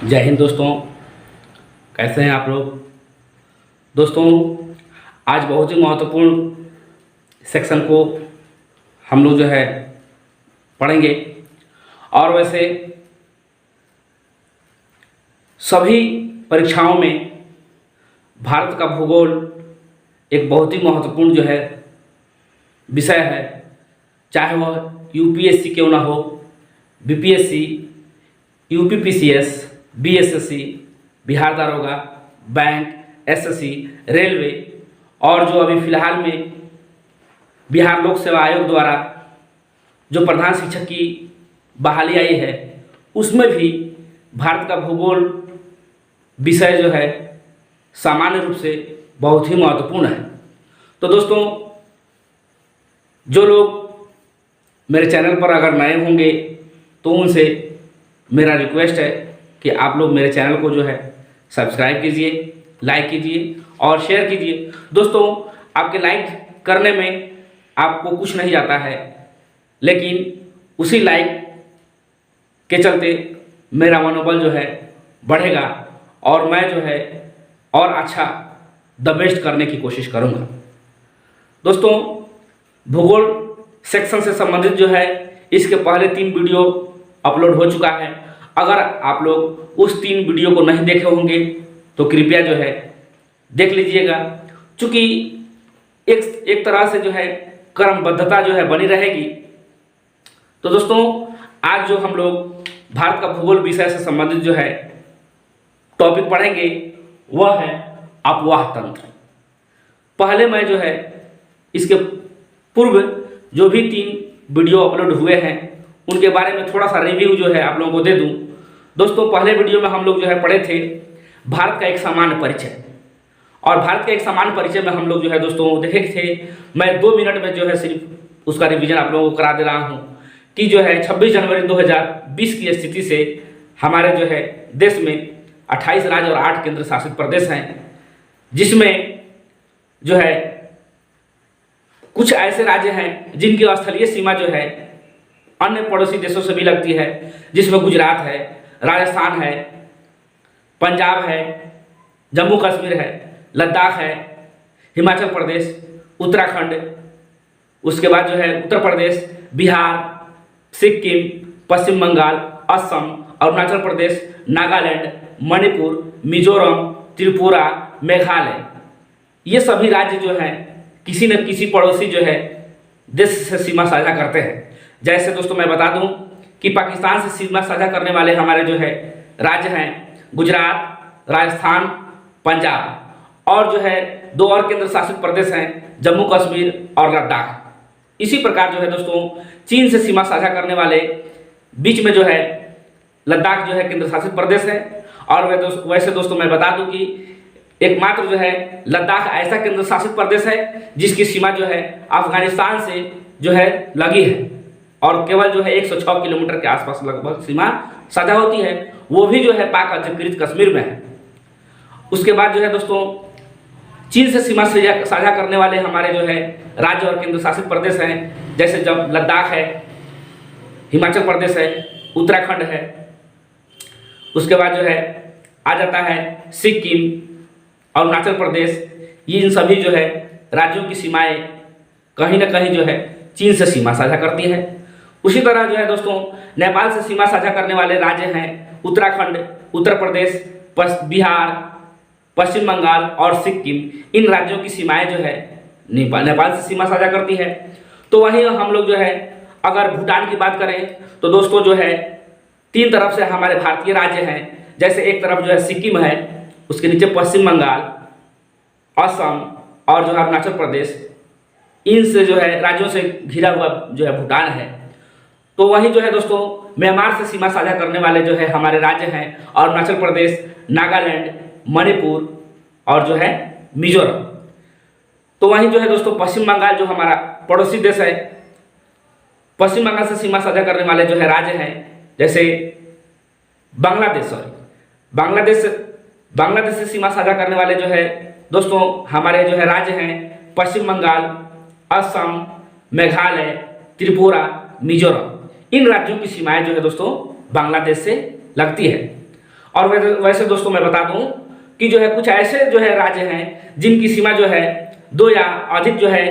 जय हिंद दोस्तों। कैसे हैं आप लोग। दोस्तों, आज बहुत ही महत्वपूर्ण सेक्शन को हम लोग पढ़ेंगे। और वैसे सभी परीक्षाओं में भारत का भूगोल एक बहुत ही महत्वपूर्ण विषय है, चाहे वह यूपीएससी क्यों ना हो, बीपीएससी, यूपीपीसीएस, बीएसएससी, बिहार दारोगा, बैंक, एसएससी, रेलवे और जो अभी फ़िलहाल में बिहार लोक सेवा आयोग द्वारा जो प्रधान शिक्षक की बहाली आई है, उसमें भी भारत का भूगोल विषय सामान्य रूप से बहुत ही महत्वपूर्ण है। तो दोस्तों, जो लोग मेरे चैनल पर अगर नए होंगे तो उनसे मेरा रिक्वेस्ट है कि आप लोग मेरे चैनल को सब्सक्राइब कीजिए, लाइक कीजिए और शेयर कीजिए। दोस्तों, आपके लाइक करने में आपको कुछ नहीं जाता है, लेकिन उसी लाइक के चलते मेरा मनोबल बढ़ेगा और मैं और अच्छा द बेस्ट करने की कोशिश करूँगा। दोस्तों, भूगोल सेक्शन से संबंधित इसके पहले 3 वीडियो अपलोड हो चुका है। अगर आप लोग उस 3 वीडियो को नहीं देखे होंगे तो कृपया देख लीजिएगा, चूँकि एक तरह से क्रमबद्धता बनी रहेगी। तो दोस्तों, आज जो हम लोग भारत का भूगोल विषय से संबंधित टॉपिक पढ़ेंगे वह है अपवाह तंत्र। पहले मैं इसके पूर्व जो भी 3 वीडियो अपलोड हुए हैं उनके बारे में थोड़ा सा रिव्यू आप लोगों को दे दूं। दोस्तों, पहले वीडियो में हम लोग पढ़े थे भारत का एक सामान्य परिचय, और भारत के एक सामान्य परिचय में हम लोग दोस्तों देखे थे। मैं 2 मिनट में सिर्फ उसका रिवीजन आप लोगों को करा दे रहा हूं कि 26 जनवरी 2020 की स्थिति से हमारे देश में 28 राज्य और 8 केंद्र शासित प्रदेश हैं, जिसमें कुछ ऐसे राज्य हैं जिनकी स्थलीय सीमा अन्य पड़ोसी देशों से भी लगती है, जिसमें गुजरात है, राजस्थान है, पंजाब है, जम्मू कश्मीर है, लद्दाख है, हिमाचल प्रदेश, उत्तराखंड, उसके बाद उत्तर प्रदेश, बिहार, सिक्किम, पश्चिम बंगाल, असम, अरुणाचल प्रदेश, नागालैंड, मणिपुर, मिजोरम, त्रिपुरा, मेघालय। ये सभी राज्य किसी न किसी पड़ोसी देश से सीमा साझा करते हैं। जैसे दोस्तों मैं बता दूं कि पाकिस्तान से सीमा साझा करने वाले हमारे राज्य हैं गुजरात, राजस्थान, पंजाब, और 2 और केंद्र शासित प्रदेश हैं जम्मू कश्मीर और लद्दाख। इसी प्रकार दोस्तों चीन से सीमा साझा करने वाले बीच में लद्दाख केंद्र शासित प्रदेश है। और वैसे दोस्तों मैं बता दूं कि एकमात्र लद्दाख ऐसा केंद्र शासित प्रदेश है जिसकी सीमा अफगानिस्तान से लगी है, और केवल 106 किलोमीटर के आसपास लगभग सीमा साझा होती है, वो भी पाक अधिकृत कश्मीर में है। उसके बाद दोस्तों चीन से सीमा साझा करने वाले हमारे राज्य और केंद्र शासित प्रदेश हैं, जैसे जब लद्दाख है, हिमाचल प्रदेश है, उत्तराखंड है, उसके बाद आ जाता है सिक्किम, अरुणाचल प्रदेश। ये इन सभी राज्यों की सीमाएं कहीं ना कहीं चीन से सीमा साझा करती है। उसी तरह दोस्तों नेपाल से सीमा साझा करने वाले राज्य हैं उत्तराखंड, उत्तर प्रदेश, बिहार, पश्चिम बंगाल और सिक्किम। इन राज्यों की सीमाएं नेपाल से सीमा साझा करती है। तो वहीं हम लोग अगर भूटान की बात करें तो दोस्तों 3 तरफ से हमारे भारतीय राज्य हैं। जैसे एक तरफ सिक्किम है, उसके नीचे पश्चिम बंगाल, असम और अरुणाचल प्रदेश, इनसे राज्यों से घिरा हुआ भूटान है। तो वहीं दोस्तों म्यांमार से सीमा साझा करने वाले हमारे राज्य हैं अरुणाचल प्रदेश, नागालैंड, मणिपुर और मिजोरम। तो वहीं दोस्तों पश्चिम बंगाल जो हमारा पड़ोसी देश है, पश्चिम बंगाल से सीमा साझा करने वाले राज्य हैं जैसे बांग्लादेश से सीमा साझा करने वाले दोस्तों हमारे राज्य हैं पश्चिम बंगाल, असम, मेघालय, त्रिपुरा, मिजोरम। इन राज्यों की सीमाएं दोस्तों बांग्लादेश से लगती है। और वैसे दोस्तों मैं बता दूं कि जो है कुछ ऐसे जो है राज्य हैं जिनकी सीमा जो है 2 या अधिक जो है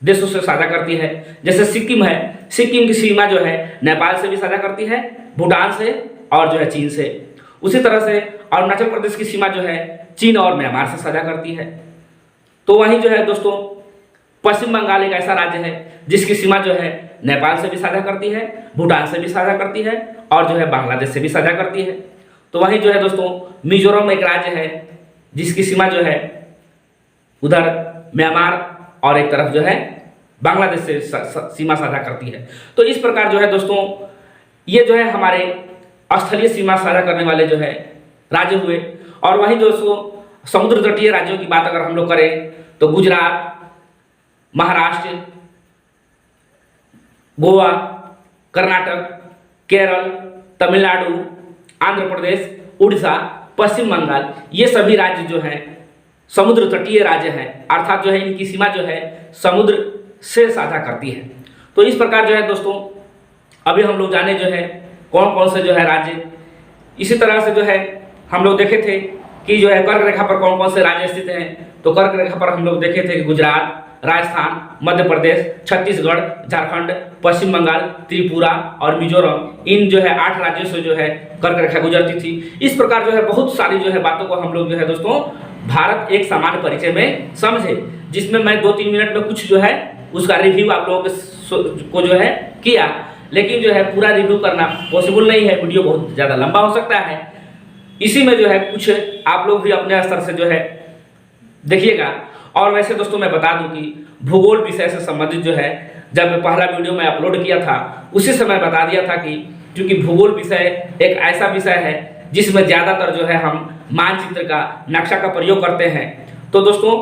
देशों से साझा करती है। जैसे सिक्किम है, सिक्किम की सीमा जो है नेपाल से भी साझा करती है, भूटान से और जो है चीन से। उसी तरह से अरुणाचल प्रदेश की सीमा जो है चीन और म्यांमार से साझा करती है। तो वहीं जो है दोस्तों पश्चिम बंगाल एक ऐसा राज्य है जिसकी सीमा जो है नेपाल से भी साझा करती है, भूटान से भी साझा करती है और जो है बांग्लादेश से भी साझा करती है। तो वहीं जो है दोस्तों मिजोरम एक राज्य है जिसकी सीमा जो है उधर म्यांमार और एक तरफ जो है बांग्लादेश से सीमा साझा करती है। तो इस प्रकार जो है दोस्तों ये जो है हमारे स्थलीय सीमा साझा करने वाले जो है राज्य हुए। और वहीं दोस्तों समुद्र तटीय राज्यों की बात अगर हम लोग करें तो गुजरात, महाराष्ट्र, गोवा, कर्नाटक, केरल, तमिलनाडु, आंध्र प्रदेश, उड़ीसा, पश्चिम बंगाल, ये सभी राज्य जो हैं समुद्र तटीय राज्य हैं, अर्थात जो है इनकी सीमा जो है समुद्र से साझा करती है। तो इस प्रकार जो है दोस्तों अभी हम लोग जाने जो है कौन कौन से जो है राज्य। इसी तरह से जो है हम लोग देखे थे कि जो है कर्क रेखा पर कौन कौन से राज्य स्थित हैं। तो कर्क रेखा पर हम लोग देखे थे कि गुजरात, राजस्थान, मध्य प्रदेश, छत्तीसगढ़, झारखंड, पश्चिम बंगाल, त्रिपुरा और मिजोरम, इन जो है 8 राज्यों से जो है कर्क रेखा गुजरती थी। इस प्रकार जो है बहुत सारी जो है बातों को हम लोग जो है दोस्तों भारत एक सामान्य परिचय में समझे, जिसमें मैं 2-3 मिनट में कुछ जो है उसका रिव्यू आप लोगों को जो है किया। लेकिन जो है पूरा रिव्यू करना पॉसिबल नहीं है, वीडियो बहुत ज़्यादा लंबा हो सकता है। इसी में जो है कुछ आप लोग भी अपने स्तर से जो है देखिएगा। और वैसे दोस्तों मैं बता दूं कि भूगोल विषय से संबंधित जो है जब पहला वीडियो मैं अपलोड किया था उसी समय बता दिया था कि क्योंकि भूगोल विषय एक ऐसा विषय है जिसमें ज़्यादातर जो है हम मानचित्र का, नक्शा का प्रयोग करते हैं। तो दोस्तों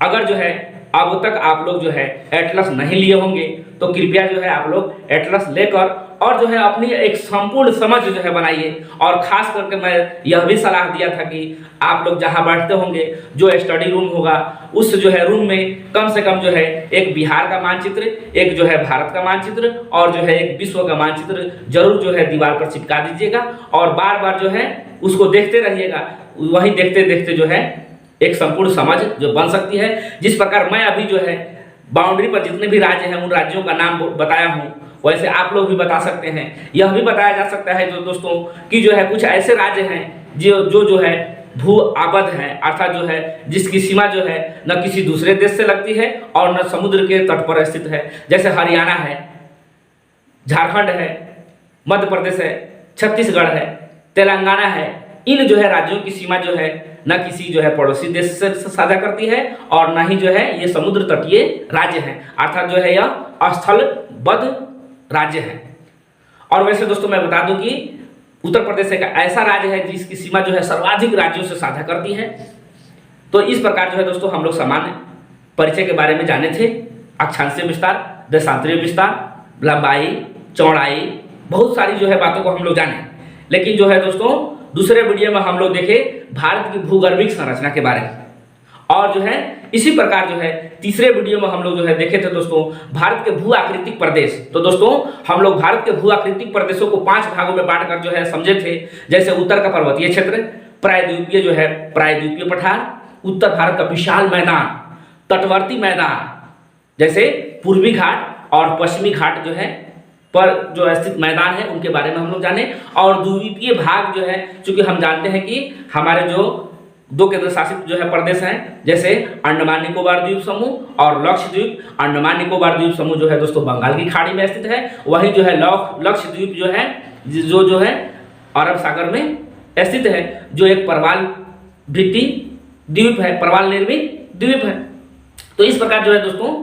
अगर जो है अब तक आप लोग जो है एटलस नहीं लिए होंगे तो कृपया जो है आप लोग एटलस लेकर और जो है अपनी एक संपूर्ण समझ जो है बनाइए। और खास करके मैं यह भी सलाह दिया था कि आप लोग जहां बैठते होंगे जो स्टडी रूम होगा उस जो है रूम में कम से कम जो है एक बिहार का मानचित्र, एक जो है भारत का मानचित्र और जो है एक विश्व का मानचित्र जरूर जो है दीवार पर चिपका दीजिएगा और बार बार जो है उसको देखते रहिएगा। वही देखते देखते जो है एक संपूर्ण समझ जो बन सकती है। जिस प्रकार मैं अभी जो है बाउंड्री पर जितने भी राज्य हैं उन राज्यों का नाम बताया हूँ, वैसे आप लोग भी बता सकते हैं। यह भी बताया जा सकता है जो दोस्तों कि जो है कुछ ऐसे राज्य हैं जो है भू आबद्ध हैं, अर्थात जो है जिसकी सीमा जो है न किसी दूसरे देश से लगती है और न समुद्र के तट पर स्थित है। जैसे हरियाणा है, झारखंड है, मध्य प्रदेश है, छत्तीसगढ़ है, तेलंगाना है। इन जो है राज्यों की सीमा जो है न किसी जो है पड़ोसी देश से साझा करती है और न ही जो है ये समुद्र तटीय राज्य हैं, अर्थात जो है यह स्थलबद्ध राज्य है। और वैसे दोस्तों मैं बता दूं कि उत्तर प्रदेश एक ऐसा राज्य है जिसकी सीमा जो है सर्वाधिक राज्यों से साझा करती है। तो इस प्रकार जो है दोस्तों हम लोग सामान्य परिचय के बारे में जाने थे। अक्षांशीय विस्तार, देशांतरीय विस्तार, लंबाई, चौड़ाई, बहुत सारी जो है बातों को हम लोग जाने। लेकिन जो है दोस्तों दूसरे वीडियो में हम लोग देखे भारत की भूगर्भिक संरचना के बारे में और जो है इसी प्रकार जो है तीसरे वीडियो में हम लोग जो है देखे थे दोस्तों भारत के भू आकृतिक प्रदेश। तो दोस्तों हम लोग भारत के भू आकृतिक प्रदेशों को 5 भागों में बांटकर जो है समझे थे। जैसे उत्तर का पर्वतीय क्षेत्र, प्रायद्वीपीय जो है प्रायद्वीपीय पठार, उत्तर भारत का विशाल मैदान, तटवर्ती मैदान जैसे पूर्वी घाट और पश्चिमी घाट जो है पर जो स्थित मैदान है उनके बारे में हम लोग जाने। और द्वीपीय भाग जो है चूंकि हम जानते हैं कि हमारे जो 2 केंद्र शासित जो है प्रदेश हैं जैसे अंडमान निकोबार द्वीप समूह और लक्षद्वीप। अंडमान निकोबार द्वीप समूह जो है दोस्तों बंगाल की खाड़ी में स्थित है, वहीं जो है लक्षद्वीप जो है जो है अरब सागर में स्थित है, जो एक परवाल भित्ति द्वीप है, परवाल निर्मित द्वीप है। तो इस प्रकार जो है दोस्तों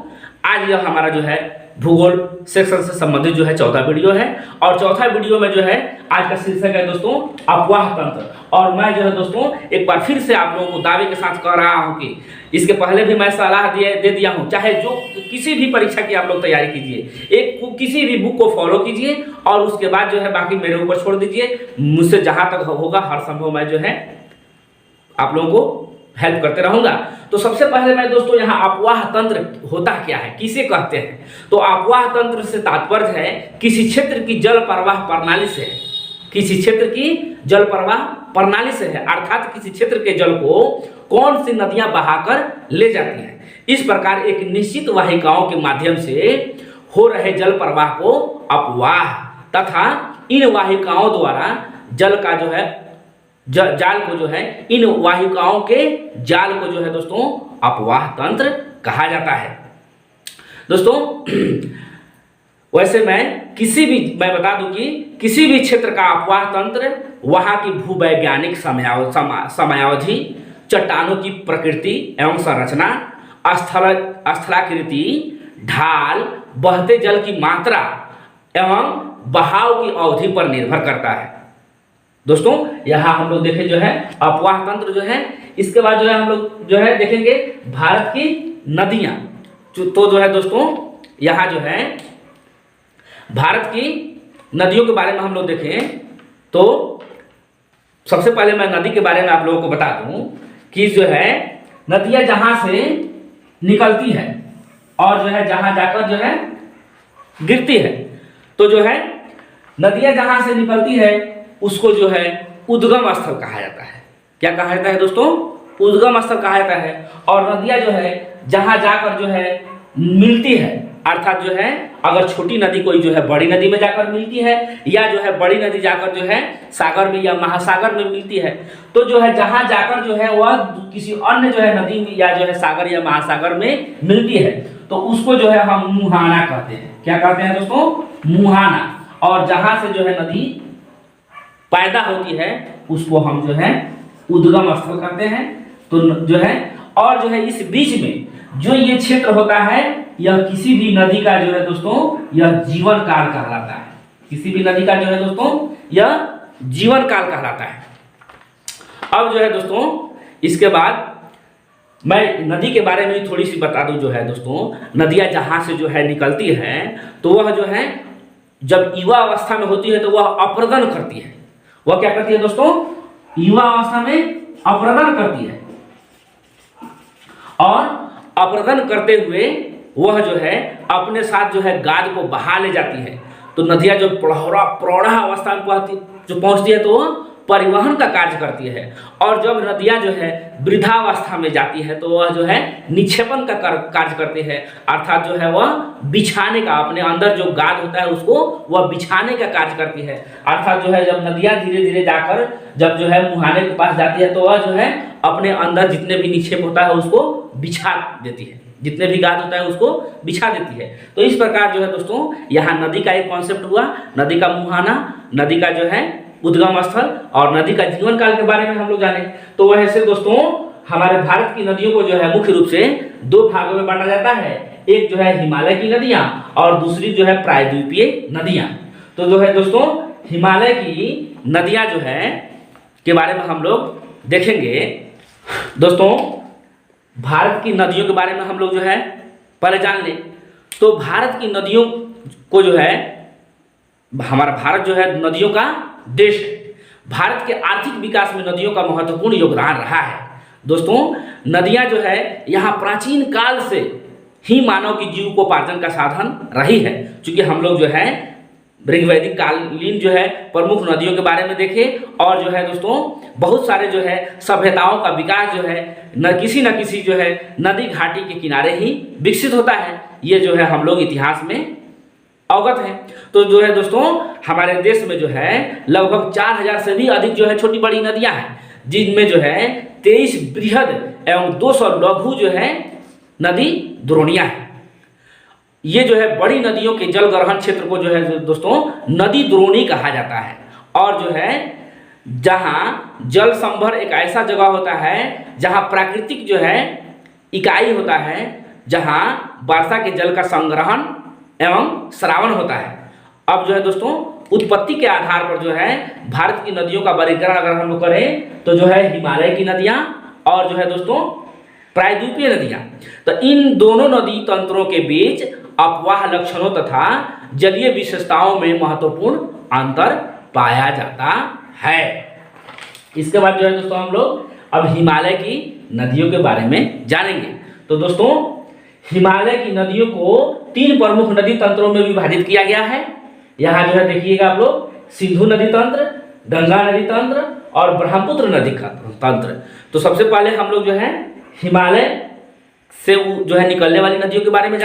आज यह हमारा जो है भूगोल सेक्शन से संबंधित जो है चौथा वीडियो है। और चौथा वीडियो में जो है आज का शीर्षक है दोस्तों अपवाह तंत्र। और मैं जो है दोस्तों एक बार फिर से आप लोगों को दावे के साथ कह रहा हूं कि इसके पहले भी मैं सलाह दे दिया हूं, चाहे जो किसी भी परीक्षा की आप लोग तैयारी कीजिए, एक किसी भी बुक को फॉलो कीजिए और उसके बाद जो है बाकी मेरे ऊपर छोड़ दीजिए। मुझसे जहां तक होगा हर संभव मैं जो है आप लोगों को हेल्प करते रहूंगा। तो सबसे पहले मैं दोस्तों यहाँ अपवाह तंत्र होता क्या है, किसे कहते हैं। तो अपवाह तंत्र से तात्पर्य है किसी क्षेत्र की जल प्रवाह प्रणाली से किसी क्षेत्र की जल प्रवाह प्रणाली से है, अर्थात किसी क्षेत्र के जल को कौन सी नदियां बहाकर ले जाती हैं। इस प्रकार एक निश्चित वाहिकाओं के माध्यम से हो रहे जल प्रवाह को अपवाह तथा इन वाहिकाओं द्वारा जल का जो है जाल को जो है, इन वाहिकाओं के जाल को जो है दोस्तों अपवाह तंत्र कहा जाता है। दोस्तों वैसे मैं बता दूं कि किसी भी क्षेत्र का अपवाह तंत्र वहां की भूवैज्ञानिक समयावधि, चट्टानों की प्रकृति एवं संरचना, स्थलाकृति, ढाल, बहते जल की मात्रा एवं बहाव की अवधि पर निर्भर करता है। दोस्तों यहाँ हम लोग देखें जो है अपवाह तंत्र जो है। इसके बाद जो है हम लोग जो है देखेंगे भारत की नदियां। तो जो है दोस्तों यहाँ जो है भारत की नदियों के बारे में हम लोग देखें तो सबसे पहले मैं नदी के बारे में आप लोगों को बता दूं कि जो है नदियां जहां से निकलती है और जो है जहां जाकर जो है गिरती है, तो जो है नदियां जहां से निकलती है उसको जो है उद्गम स्थल कहा जाता है। क्या कहा जाता है दोस्तों? उद्गम स्थल कहा जाता है। और नदियां जो है जहां जाकर जो है मिलती है, अर्थात जो है अगर छोटी नदी कोई जो है बड़ी नदी में जाकर मिलती है या जो है बड़ी नदी जाकर जो है सागर में या महासागर में मिलती है, तो जो है जहां जाकर जो है वह किसी अन्य जो है नदी में या जो है सागर या महासागर में मिलती है तो उसको जो है हम मुहाना कहते हैं। क्या कहते हैं दोस्तों? मुहाना। और जहां से जो है नदी पैदा होती है उसको हम जो है उद्गम स्थल कहते हैं। तो जो है और जो है इस बीच में जो ये क्षेत्र होता है यह किसी भी नदी का जो है दोस्तों यह जीवन काल कहलाता है। किसी भी नदी का जो है दोस्तों यह जीवन काल कहलाता है। अब जो है दोस्तों इसके बाद मैं नदी के बारे में थोड़ी सी बता दूं। जो है दोस्तों नदियां जहां से जो है निकलती है तो वह जो है जब युवा अवस्था में होती है तो वह अप्रदन करती है। वह क्या करती है दोस्तों? युवा अवस्था में अप्रदन करती है और अप्रदन करते हुए वह जो है अपने साथ जो है गाद को बहा ले जाती है। तो नदियां जो प्रौढ़ा अवस्था में पहुंचती है तो वह परिवहन का कार्य करती है। और जब नदियां जो है वृद्धावस्था में जाती है तो वह जो है निक्षेपण का कार्य करती है, अर्थात जो है वह बिछाने का, अपने अंदर जो गाद होता है उसको वह बिछाने का कार्य करती है। अर्थात जो है जब नदियां धीरे धीरे जाकर जब जो है मुहाने के पास जाती है तो वह जो है अपने अंदर जितने भी निक्षेप होता है उसको बिछा देती है, जितने भी गाद होता है उसको बिछा देती है। तो इस प्रकार जो है दोस्तों यहाँ नदी का एक कॉन्सेप्ट हुआ, नदी का मुहाना, नदी का जो है उद्गम स्थल और नदी का जीवन काल के बारे में हम लोग जाने। तो वैसे दोस्तों हमारे भारत की नदियों को जो है मुख्य रूप से दो भागों में बांटा जाता है। एक जो है हिमालय की नदियां और दूसरी जो है प्रायद्वीपीय नदियां। तो जो है दोस्तों हिमालय की नदियां जो है के बारे में हम लोग देखेंगे। दोस्तों भारत की नदियों के बारे में हम लोग जो है पहले जान लें। तो भारत की नदियों को जो है हमारा भारत जो है नदियों का देश है। भारत के आर्थिक विकास में नदियों का महत्वपूर्ण योगदान रहा है। दोस्तों नदियां जो है यहाँ प्राचीन काल से ही मानव की जीविकोपार्जन का साधन रही है। क्योंकि हम लोग जो है ऋग्वैदिक कालीन जो है प्रमुख नदियों के बारे में देखें और जो है दोस्तों बहुत सारे जो है सभ्यताओं का विकास जो है न किसी जो है नदी घाटी के किनारे ही विकसित होता है। ये जो है हम लोग इतिहास में अवगत है। तो जो है दोस्तों हमारे देश में जो है लगभग 4000 से भी अधिक जो है छोटी बड़ी नदियां हैं, जिनमें जो है 23 बृहद एवं 200 लघु जो है नदी द्रोणियां हैं। ये जो है बड़ी नदियों के जल ग्रहण क्षेत्र को जो है दोस्तों नदी द्रोणी कहा जाता है। और जो है जहां जल संभर एक ऐसा जगह होता है जहां प्राकृतिक जो है इकाई होता है, जहां वर्षा के जल का संग्रहण एवं श्रावण होता है। अब जो है दोस्तों उत्पत्ति के आधार पर जो है भारत की नदियों का वर्गीकरण अगर हम लोग करें तो जो है हिमालय की नदियां और जो है दोस्तों प्रायद्वीपीय नदियां। तो इन दोनों नदी तंत्रों के बीच अपवाह लक्षणों तथा जलीय विशेषताओं में महत्वपूर्ण अंतर पाया जाता है। इसके बाद जो है दोस्तों हम लोग अब हिमालय की नदियों के बारे में जानेंगे। तो दोस्तों हिमालय की नदियों को 3 प्रमुख नदी तंत्रों में विभाजित किया गया है। यहाँ जो है देखिएगा आप लोग सिंधु नदी तंत्र, गंगा नदी तंत्र और ब्रह्मपुत्र नदी का तंत्र। तो सबसे पहले हम लोग जो है हिमालय से जो है निकलने वाली नदियों के बारे में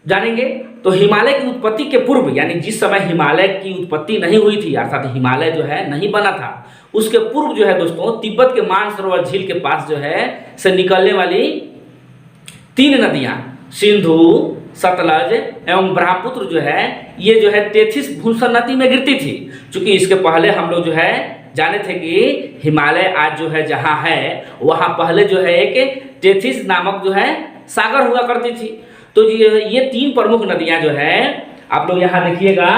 जानेंगे। तो हिमालय की उत्पत्ति के पूर्व, यानी जिस समय हिमालय की उत्पत्ति नहीं हुई थी, अर्थात हिमालय जो है नहीं बना था, उसके पूर्व जो है दोस्तों तिब्बत के मानसरोवर झील के पास जो है से निकलने वाली 3 नदियां सिंधु, सतलज एवं ब्रह्मपुत्र जो है ये जो है तेथिस भूषण नदी में गिरती थी। क्योंकि इसके पहले हम लोग जो है जाने थे कि हिमालय आज जो है जहाँ है वहाँ पहले जो है एक तेथिस नामक जो है सागर हुआ करती थी। तो ये 3 प्रमुख नदियाँ जो है आप लोग यहाँ देखिएगा,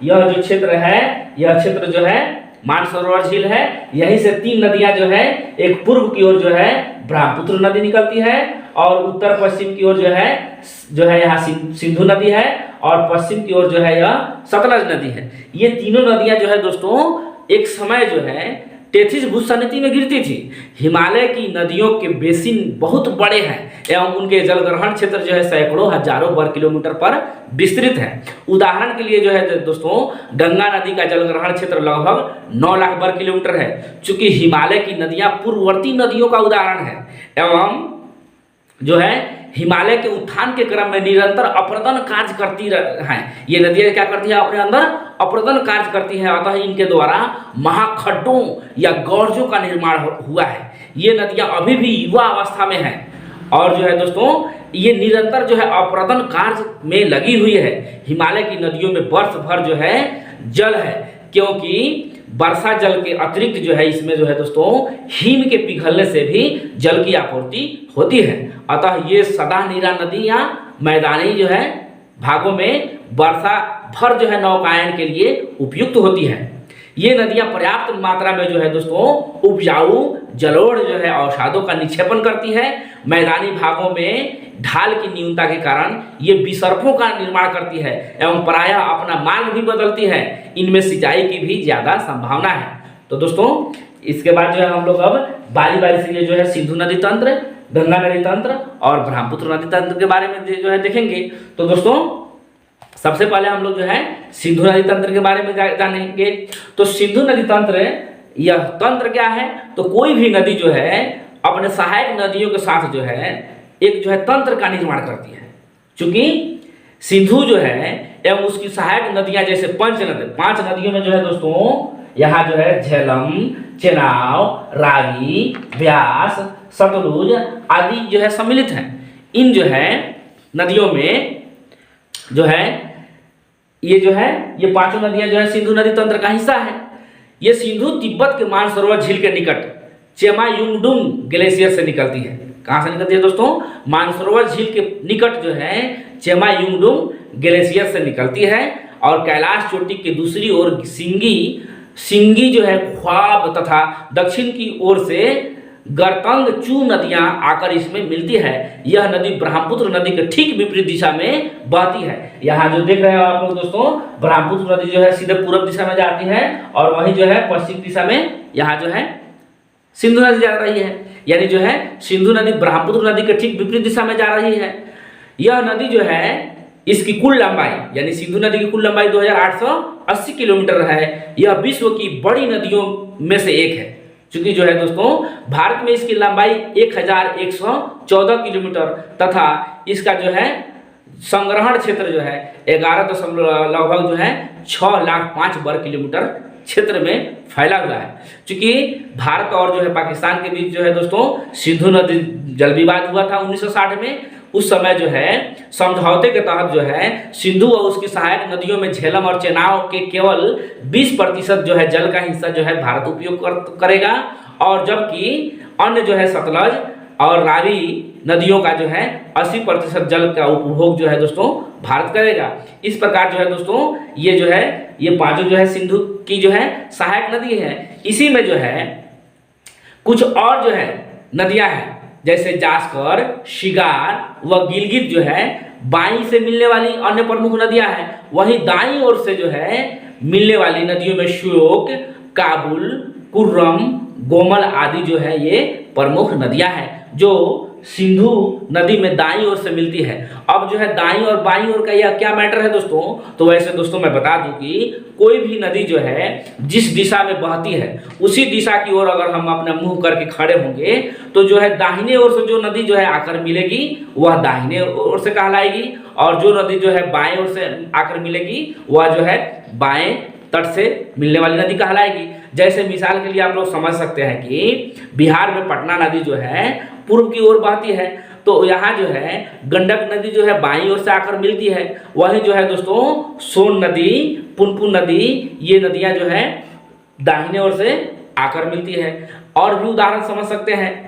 यह जो क्षेत्र है यह क्षेत्र जो है मानसरोवर झील है। यहीं से 3 नदियाँ जो है, एक पूर्व की ओर जो है ब्रह्मपुत्र नदी निकलती है और उत्तर पश्चिम की ओर जो है यहाँ सिंधु नदी है और पश्चिम की ओर जो है यह सतलज नदी है। ये तीनों नदियाँ जो है दोस्तों एक समय जो है तेथिस भूषण नदी में गिरती थी। हिमालय की नदियों के बेसिन बहुत बड़े हैं एवं उनके जलग्रहण क्षेत्र जो है सैकड़ों हजारों वर्ग किलोमीटर पर विस्तृत है। उदाहरण के लिए जो है दोस्तों गंगा नदी का जलग्रहण क्षेत्र लगभग 9 लाख वर्ग किलोमीटर है। चूंकि हिमालय की नदियां पूर्ववर्ती नदियों का उदाहरण है एवं जो है हिमालय के उत्थान के क्रम में निरंतर अप्रदन कार्य करती हैं। ये नदियाँ क्या करती है, अपने अंदर अप्रदन कार्य करती हैं। अतः इनके द्वारा महाखड्डों या गौरजों का निर्माण हुआ है। ये नदियाँ अभी भी युवा अवस्था में हैं और जो है दोस्तों ये निरंतर जो है अप्रदन कार्य में लगी हुई है। हिमालय की नदियों में वर्ष भर जो है जल है, क्योंकि वर्षा जल के अतिरिक्त जो है इसमें जो है दोस्तों हिम के पिघलने से भी जल की आपूर्ति होती है। अतः ये सदा नीरा नदियाँ मैदानी जो है भागों में वर्षा भर जो है नौकायन के लिए उपयुक्त होती है। ये नदियाँ पर्याप्त मात्रा में जो है दोस्तों उपजाऊ जलोढ़ जो है अवसादों का निक्षेपण करती है। मैदानी भागों में ढाल की न्यूनता के कारण ये विसर्पों का निर्माण करती है एवं प्रायः अपना मार्ग भी बदलती है। इनमें सिंचाई की भी ज़्यादा संभावना है। तो दोस्तों इसके बाद जो है हम लोग अब बारी बारी से ये जो है सिंधु नदी तंत्र, गंगा नदी तंत्र और ब्रह्मपुत्र नदी तंत्र के बारे में जो है देखेंगे। तो दोस्तों सबसे पहले हम लोग जो है सिंधु नदी तंत्र के बारे में जानेंगे। तो सिंधु नदी तंत्र, यह तंत्र क्या है, तो कोई भी नदी जो है अपने सहायक नदियों के साथ जो है एक जो है तंत्र का निर्माण करती है। चूंकि सिंधु जो है एवं उसकी सहायक नदियां जैसे 5 नदियों में जो है दोस्तों यहाँ जो है झेलम, चेनाब, रावी, व्यास, सतलुज आदि जो है सम्मिलित हैं। इन जो है नदियों में जो है ये 5 नदियां जो है सिंधु नदी तंत्र का हिस्सा है। ये सिंधु तिब्बत के मानसरोवर झील के निकट चेमायुंगडुंग ग्लेशियर से निकलती है। कहाँ से निकलती है दोस्तों, मानसरोवर झील के निकट जो है चेमायुंगडुंग ग्लेशियर से निकलती है और कैलाश चोटी के दूसरी ओर सिंगी जो है ख्वाब तथा दक्षिण की ओर से गरतंग चू नदियां आकर इसमें मिलती है। यह नदी ब्रह्मपुत्र नदी के ठीक विपरीत दिशा में बहती है। यहाँ जो देख रहे हैं आप लोग दोस्तों, ब्रह्मपुत्र नदी जो है सीधे पूर्व दिशा में जाती है और वहीं जो है पश्चिम दिशा में यहाँ जो है सिंधु नदी जा रही है। यानी जो है सिंधु नदी ब्रह्मपुत्र नदी के ठीक विपरीत दिशा में जा रही है। यह नदी जो है इसकी कुल लंबाई, यानी सिंधु नदी की कुल लंबाई 2880 किलोमीटर है। यह विश्व की बड़ी नदियों में से एक है। चूंकि जो है दोस्तों भारत में इसकी लंबाई 1114 किलोमीटर तथा इसका जो है संग्रहण क्षेत्र जो है 11 लगभग जो है 6,05,000 वर्ग किलोमीटर क्षेत्र में फैला हुआ है। चूंकि भारत और जो है पाकिस्तान के बीच जो है दोस्तों सिंधु नदी जल विवाद हुआ था 1960 में। उस समय जो है समझौते के तहत जो है सिंधु और उसकी सहायक नदियों में झेलम और चेनाब के केवल 20% जो है जल का हिस्सा जो है भारत उपयोग करेगा और जबकि अन्य जो है सतलज और रावी नदियों का जो है 80% जल का उपभोग जो है दोस्तों भारत करेगा। इस प्रकार जो है दोस्तों ये 5 जो है सिंधु की जो है सहायक नदी है। इसी में जो है कुछ और जो है नदियां हैं जैसे जास्कर, शिगार व गिलगित जो है बाईं से मिलने वाली अन्य प्रमुख नदियां हैं। वहीं दाईं ओर से जो है मिलने वाली नदियों में श्योक, काबुल, कुर्रम, गोमल आदि जो है ये प्रमुख नदियां हैं जो सिंधु नदी में दाईं ओर से मिलती है। अब जो है दाईं और बाईं ओर का यह क्या मैटर है दोस्तों, तो वैसे दोस्तों मैं बता दूं कि कोई भी नदी जो है जिस दिशा में बहती है उसी दिशा की ओर अगर हम अपना मुंह करके खड़े होंगे तो जो है दाहिने ओर से जो नदी जो है आकर मिलेगी वह दाहिने ओर से कहलाएगी, और जो नदी जो है बाएं ओर से आकर मिलेगी वह जो है बाएं तट से मिलने वाली नदी कहलाएगी। जैसे मिसाल के लिए आप लोग समझ सकते हैं कि बिहार में पटना नदी जो है पूर्व की ओर बहती है, तो यहाँ जो है गंडक नदी जो है बाईं ओर से आकर मिलती है। वही जो है दोस्तों सोन नदी, पुनपुन नदी, ये नदियाँ जो है दाहिने ओर से आकर मिलती है। और भी उदाहरण समझ सकते हैं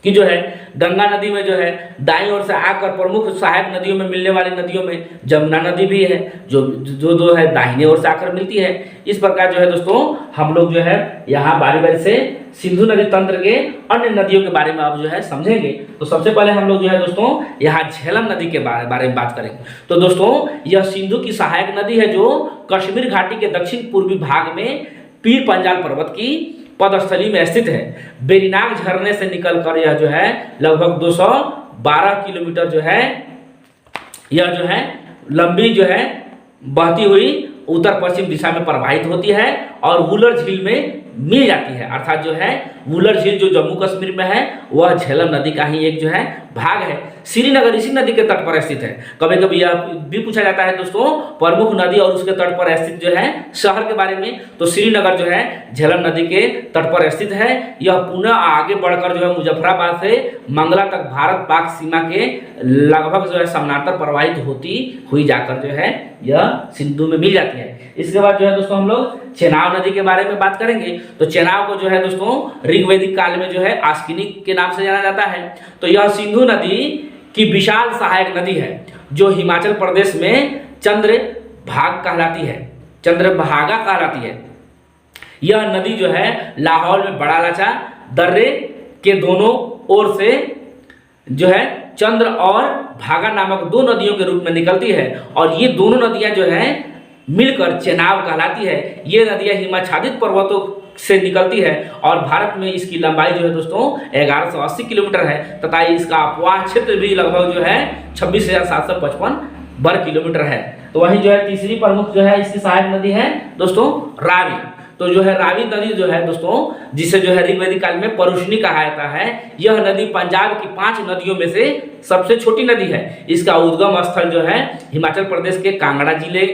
कि जो है गंगा नदी में जो है दाईं ओर से आकर प्रमुख सहायक नदियों में मिलने वाली नदियों में जमुना नदी भी है जो है दाहिने ओर से आकर मिलती है। इस प्रकार जो है दोस्तों हम लोग जो है यहाँ बारी बारी से सिंधु नदी तंत्र के अन्य नदियों के बारे में अब जो है समझेंगे। तो सबसे पहले हम लोग जो है दोस्तों यहाँ झेलम नदी के बारे में बात करेंगे। तो दोस्तों यह सिंधु की सहायक नदी है जो कश्मीर घाटी के दक्षिण पूर्वी भाग में पीर पंजाल पर्वत की पदस्थली में स्थित है। बेरीनाग झरने से निकलकर यह जो है लगभग 212 किलोमीटर जो है यह जो है लंबी जो है बहती हुई उत्तर पश्चिम दिशा में प्रवाहित होती है और वुलर झील में मिल जाती है। अर्थात जो है वुलर झील जो जम्मू कश्मीर में है वह झेलम नदी का ही एक जो है भाग है। श्रीनगर इसी नदी के तट पर स्थित है। कभी कभी यह भी पूछा जाता है दोस्तों प्रमुख नदी और उसके तट पर स्थित जो है शहर के बारे में, तो श्रीनगर जो है झेलम नदी के तट पर स्थित है। यह पुनः आगे बढ़कर जो है मुजफ्फराबाद से मंगला तक भारत पाक सीमा के लगभग जो है समानांतर प्रवाहित होती हुई जाकर जो है यह सिंधु में मिल जाती है। इसके बाद जो है दोस्तों हम लोग चेनाब नदी के बारे में बात करेंगे। तो चेनाब को जो है दोस्तों ऋग्वैदिक काल में जो है आस्किनी के नाम से जाना जाता है। तो यह सिंधु नदी की विशाल सहायक नदी है जो हिमाचल प्रदेश में चंद्रभागा कहलाती है। यह नदी जो है लाहौल में बड़ा लाचा दर्रे के दोनों ओर से जो है चंद्र और भागा नामक दो नदियों के रूप में निकलती है और ये दोनों नदियां जो है मिलकर चेनाब कहलाती है। ये नदियां हिमाच्छादित पर्वतों से निकलती है और भारत में इसकी लंबाई जो है दोस्तों 1180 किलोमीटर है तथा इसका अपवाह क्षेत्र भी लगभग जो है 26,755 वर्ग किलोमीटर है। तो वहीं जो है तीसरी प्रमुख जो है इसकी सहायक नदी है दोस्तों रावी। तो जो है रावी नदी जो है दोस्तों जिसे जो है ऋग्वैदिक काल में परुष्णी कहा जाता है, यह नदी पंजाब की 5 नदियों में से सबसे छोटी नदी है। इसका उद्गम स्थल जो है हिमाचल प्रदेश के कांगड़ा जिले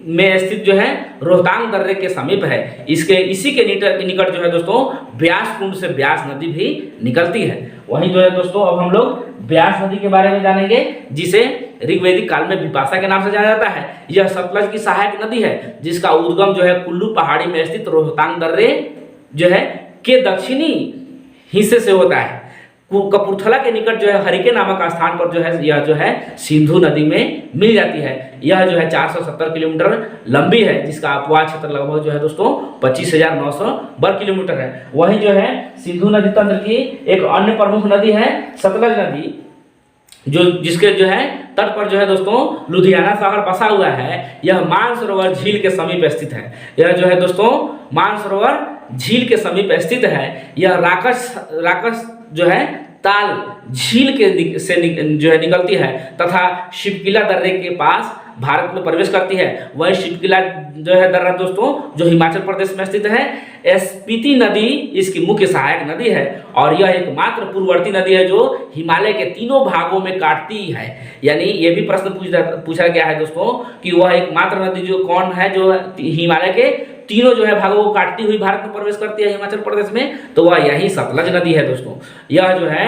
में स्थित जो है रोहतांग दर्रे के समीप है। इसी के निकट जो है दोस्तों ब्यास कुंड से ब्यास नदी भी निकलती है। वहीं जो है दोस्तों अब हम लोग ब्यास नदी के बारे में जानेंगे जिसे ऋग्वैदिक काल में विपाशा के नाम से जाना जाता है। यह सतलज की सहायक नदी है जिसका उद्गम जो है कुल्लू पहाड़ी में स्थित रोहतांग दर्रे जो है के दक्षिणी हिस्से से होता है। कपूरथला के निकट जो है हरिके नामक स्थान पर जो है यह जो है सिंधु नदी में मिल जाती है। यह जो है 470 किलोमीटर लंबी है जिसका अपवाह क्षेत्र लगभग जो है दोस्तों 25,900 वर्ग किलोमीटर है। वहीं जो है सिंधु नदी तंत्र की एक अन्य प्रमुख नदी है सतलज नदी जो जिसके जो है तट पर जो है दोस्तों लुधियाना शहर बसा हुआ है। यह मानसरोवर झील के समीप स्थित है। यह जो है दोस्तों मानसरोवर झील के समीप स्थित है। यह राकस जो है ताल झील के से जो है निकलती है तथा शिवकिला दर्रे के पास भारत में प्रवेश करती है। वह शिवकिला जो है दर्रा दोस्तों जो हिमाचल प्रदेश में स्थित है। स्पीति नदी इसकी मुख्य सहायक नदी है और यह एकमात्र पूर्ववर्ती नदी है जो हिमालय के तीनों भागों में काटती है। यानी ये भी प्रश्न पूछा गया है दोस्तों कि वह एकमात्र नदी जो कौन है जो हिमालय के तीनों जो है भागों को काटती हुई भारत में प्रवेश करती है हिमाचल प्रदेश में, तो वह यही सतलज नदी है दोस्तों। यह जो है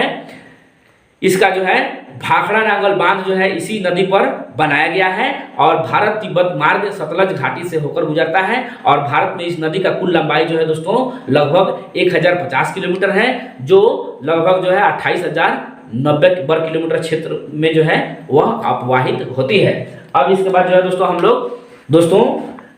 इसका जो है भाखड़ा नांगल बांध जो है इसी नदी पर बनाया गया है और भारत तिब्बत मार्ग सतलज घाटी से होकर गुजरता है और भारत में इस नदी का कुल लंबाई जो है दोस्तों लगभग 1050 किलोमीटर है जो लगभग जो है 28,090 वर्ग किलोमीटर क्षेत्र में जो है वह अपवाहित होती है। अब इसके बाद जो है दोस्तों हम लोग दोस्तों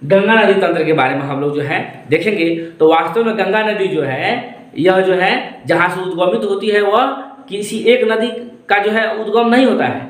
गंगा नदी तंत्र के बारे में हम लोग जो है देखेंगे। तो वास्तव में गंगा नदी जो है यह जो है जहाँ से उद्गमित होती है वह किसी एक नदी का जो है उद्गम नहीं होता है,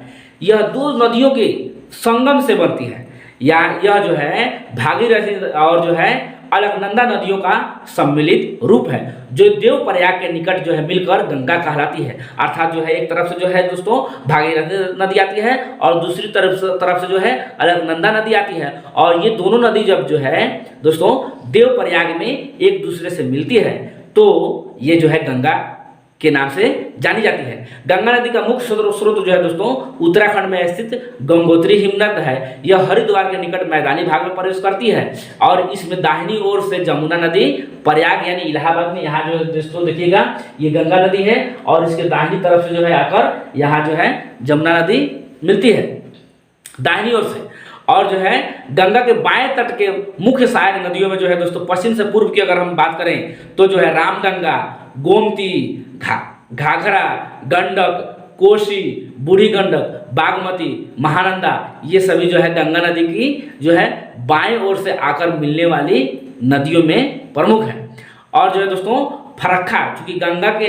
यह 2 नदियों के संगम से बनती है। या यह जो है भागीरथी और जो है अलकनंदा नदियों का सम्मिलित रूप है, जो देवप्रयाग के निकट जो है मिलकर गंगा कहलाती है। अर्थात जो है एक तरफ से जो है दोस्तों भागीरथी नदी आती है और दूसरी तरफ से जो है अलकनंदा नदी आती है, और ये दोनों नदी जब जो है दोस्तों देवप्रयाग में एक दूसरे से मिलती है तो ये जो है गंगा के नाम से जानी जाती है। गंगा नदी का मुख्य स्रोत जो है दोस्तों उत्तराखंड में स्थित गंगोत्री हिमनद है। यह हरिद्वार के निकट मैदानी भाग में प्रवेश करती है और इसमें दाहिनी ओर से जमुना नदी प्रयाग यानी इलाहाबाद में, यहाँ जो दोस्तों देखिएगा ये गंगा नदी है और इसके दाहिनी तरफ से जो है आकर यहाँ जो है जमुना नदी मिलती है दाहिनी ओर से। और जो है गंगा के बाएं तट के मुख्य सहायक नदियों में जो है दोस्तों पश्चिम से पूर्व की अगर हम बात करें तो जो है रामगंगा, गोमती, घाघरा, गंडक, कोसी, बूढ़ी गंडक, बागमती, महानंदा, ये सभी जो है गंगा नदी की जो है बाएं ओर से आकर मिलने वाली नदियों में प्रमुख है। और जो है दोस्तों फरक्का, चूंकि गंगा के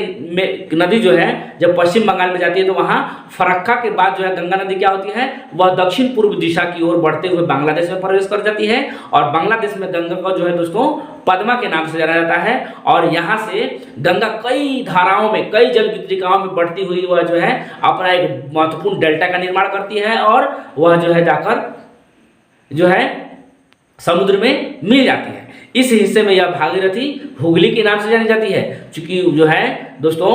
नदी जो है जब पश्चिम बंगाल में जाती है तो वहाँ फरक्का के बाद जो है गंगा नदी क्या होती है वह दक्षिण पूर्व दिशा की ओर बढ़ते हुए बांग्लादेश में प्रवेश कर जाती है और बांग्लादेश में गंगा को जो है दोस्तों पद्मा के नाम से जाना जाता है। और यहाँ से गंगा कई धाराओं में, कई जल वितरिकाओं में बढ़ती हुई वह जो है अपना एक महत्वपूर्ण डेल्टा का निर्माण करती है और वह जो है जाकर जो है समुद्र में मिल जाती है। इस हिस्से में यह भागीरथी हुगली के नाम से जानी जाती है, क्योंकि जो है दोस्तों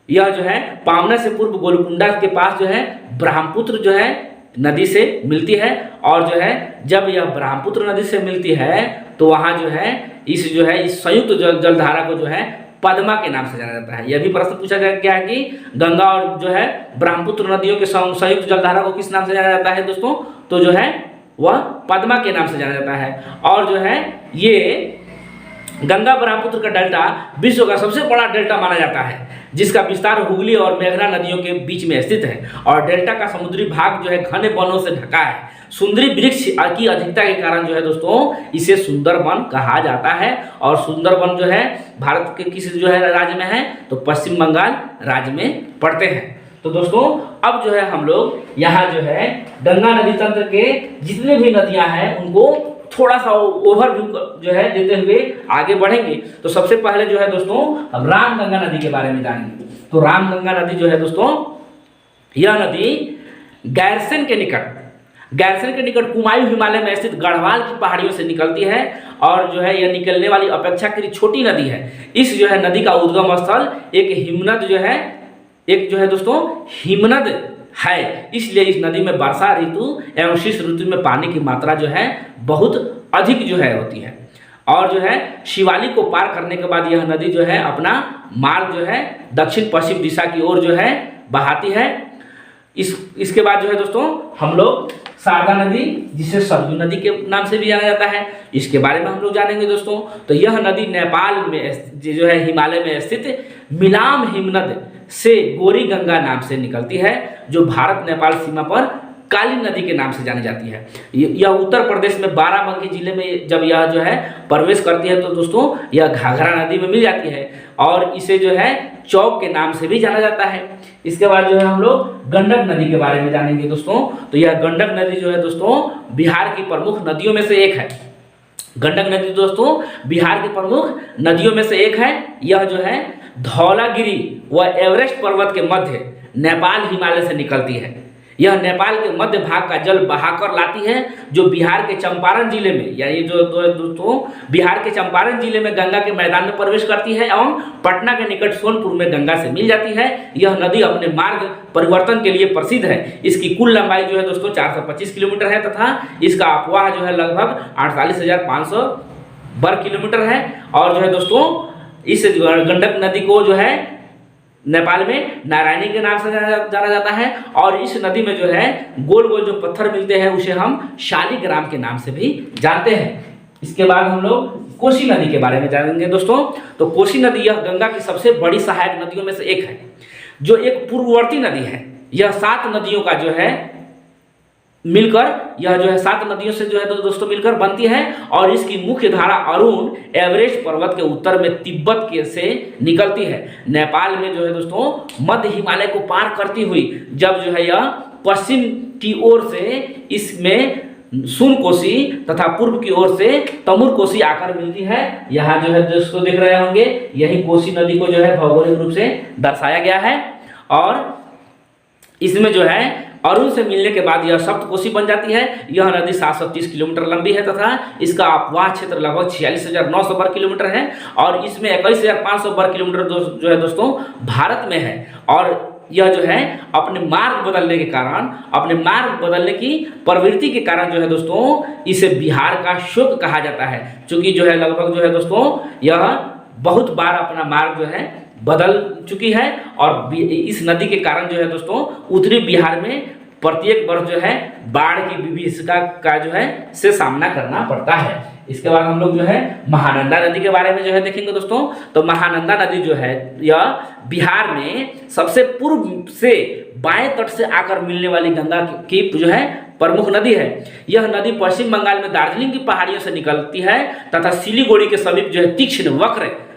यह जो है पावना से पूर्व गोलकुंडा के पास जो है ब्रह्मपुत्र जो है नदी से मिलती है और जो है जब यह ब्रह्मपुत्र नदी से मिलती है तो वहाँ जो है इस संयुक्त जलधारा को जो है पद्मा के नाम से जाना जाता है। यह भी प्रश्न पूछा गया है कि गंगा और जो है ब्रह्मपुत्र नदियों के संयुक्त जलधारा को किस नाम से जाना जाता है दोस्तों, तो जो है वह पद्मा के नाम से जाना जाता है। और जो है ये गंगा ब्रह्मपुत्र का डेल्टा विश्व का सबसे बड़ा डेल्टा माना जाता है, जिसका विस्तार हुगली और मेघना नदियों के बीच में स्थित है और डेल्टा का समुद्री भाग जो है घने वनों से ढका है। सुंदरी वृक्ष की अधिकता के कारण जो है दोस्तों इसे सुंदरवन कहा जाता है और सुंदरवन जो है भारत के किस जो है राज्य में है तो पश्चिम बंगाल राज्य में पड़ते हैं। तो दोस्तों अब जो है हम लोग यहाँ जो है गंगा नदी तंत्र के जितने भी नदियाँ हैं उनको थोड़ा सा ओवरव्यू जो है देते हुए आगे बढ़ेंगे। तो सबसे पहले जो है दोस्तों हम रामगंगा नदी के बारे में जानेंगे। तो रामगंगा नदी जो है दोस्तों यह नदी गैरसेन के निकट कुमायूं हिमालय में स्थित गढ़वाल की पहाड़ियों से निकलती है और जो है यह निकलने वाली अपेक्षाकृत छोटी नदी है। इस जो है नदी का उद्गम स्थल एक जो है दोस्तों हिमनद है, इसलिए इस नदी में वर्षा ऋतु एवं शीत ऋतु में पानी की मात्रा जो है बहुत अधिक जो है होती है। और जो है शिवालिक को पार करने के बाद यह नदी जो है अपना मार्ग जो है दक्षिण पश्चिम दिशा की ओर जो है बहाती है। इसके बाद जो है दोस्तों हम लोग शारदा नदी, जिसे सरयू नदी के नाम से भी जाना जाता है, इसके बारे में हम लोग जानेंगे दोस्तों। तो यह नदी नेपाल में जो है हिमालय में स्थित मिलाम हिमनद से गोरी गंगा नाम से निकलती है, जो भारत नेपाल सीमा पर काली नदी के नाम से जानी जाती है। यह उत्तर प्रदेश में बाराबंकी जिले में जब यह जो है प्रवेश करती है तो दोस्तों यह घाघरा नदी में मिल जाती है और इसे जो है चौक के नाम से भी जाना जाता है। इसके बाद जो है हम लोग गंडक नदी के बारे में जानेंगे दोस्तों। तो यह गंडक नदी जो है दोस्तों बिहार की प्रमुख नदियों में से एक है। गंडक नदी दोस्तों बिहार की प्रमुख नदियों में से एक है। यह जो है धौलागिरी व एवरेस्ट पर्वत के मध्य नेपाल हिमालय से निकलती है। यह नेपाल के मध्य भाग का जल बहाकर लाती है, जो बिहार के चंपारण जिले में, यानी जो दोस्तों बिहार के चंपारण जिले में गंगा के मैदान में प्रवेश करती है एवं पटना के निकट सोनपुर में गंगा से मिल जाती है। यह नदी अपने मार्ग परिवर्तन के लिए प्रसिद्ध है। इसकी कुल लंबाई जो है दोस्तों 425 किलोमीटर है तथा इसका अपवाह जो है लगभग 48,500 वर्ग किलोमीटर है। और जो है दोस्तों इस गंडक नदी को जो है नेपाल में नारायणी के नाम से जाना जाता है और इस नदी में जो है गोल गोल जो पत्थर मिलते हैं उसे हम शालिग्राम के नाम से भी जानते हैं। इसके बाद हम लोग कोसी नदी के बारे में जानेंगे दोस्तों। तो कोसी नदी यह गंगा की सबसे बड़ी सहायक नदियों में से एक है, जो एक पूर्ववर्ती नदी है। यह 7 नदियों का जो है मिलकर यह जो है 7 नदियों से जो है दोस्तों मिलकर बनती है और इसकी मुख्य धारा अरुण एवरेस्ट पर्वत के उत्तर में तिब्बत के से निकलती है। नेपाल में जो है दोस्तों मध्य हिमालय को पार करती हुई जब जो है यह पश्चिम की ओर से इसमें सुन कोसी तथा पूर्व की ओर से तमुर कोसी आकर मिलती है। यहाँ जो है दोस्तों देख रहे होंगे, यही कोसी नदी को जो है भौगोलिक रूप से दर्शाया गया है। और इसमें जो है अरुण से मिलने के बाद यह सप्तकोशी बन जाती है। यह नदी 730 किलोमीटर लंबी है तथा इसका अपवाह क्षेत्र लगभग 46,900 वर्ग किलोमीटर है और इसमें 21,500 वर्ग किलोमीटर जो है दोस्तों भारत में है। और यह जो है अपने मार्ग बदलने के कारण, अपने मार्ग बदलने की प्रवृत्ति के कारण जो है दोस्तों इसे बिहार का शोक कहा जाता है, क्योंकि जो है लगभग जो है दोस्तों यह बहुत बार अपना मार्ग जो है बदल चुकी है। और इस नदी के कारण जो है दोस्तों उत्तरी बिहार में प्रत्येक वर्ष जो है बाढ़ की विभीषिका का जो है से सामना करना पड़ता है। इसके बाद हम लोग जो है महानंदा नदी के बारे में जो है देखेंगे दोस्तों। तो महानंदा नदी जो है यह बिहार में सबसे पूर्व से बाएं तट से आकर मिलने वाली गंगा की जो है प्रमुख नदी है। यह नदी पश्चिम बंगाल में दार्जिलिंग की पहाड़ियों से निकलती है तथा सिलीगुड़ी के समीप जो है तीक्ष्ण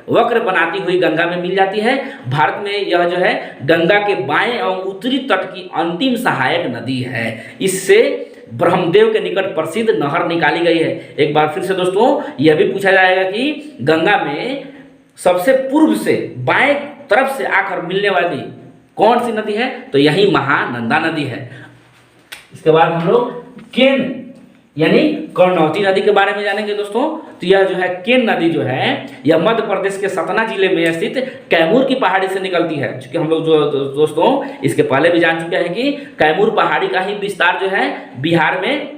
वक्र बनाती हुई गंगा में मिल जाती है। भारत में यह जो है गंगा के बाएं एवं उत्तरी तट की अंतिम सहायक नदी है। इससे ब्रह्मदेव के निकट प्रसिद्ध नहर निकाली गई है। एक बार फिर से दोस्तों यह भी पूछा जाएगा कि गंगा में सबसे पूर्व से बाएं तरफ से आकर मिलने वाली कौन सी नदी है, तो यही महानंदा नदी है। इसके बाद हम लोग केन यानी कर्णवती नदी के बारे में जानेंगे दोस्तों। तो यह जो है केन नदी जो है यह मध्य प्रदेश के सतना जिले में स्थित कैमूर की पहाड़ी से निकलती है। क्योंकि हम लोग जो दोस्तों इसके पहले भी जान चुके हैं कि कैमूर पहाड़ी का ही विस्तार जो है बिहार में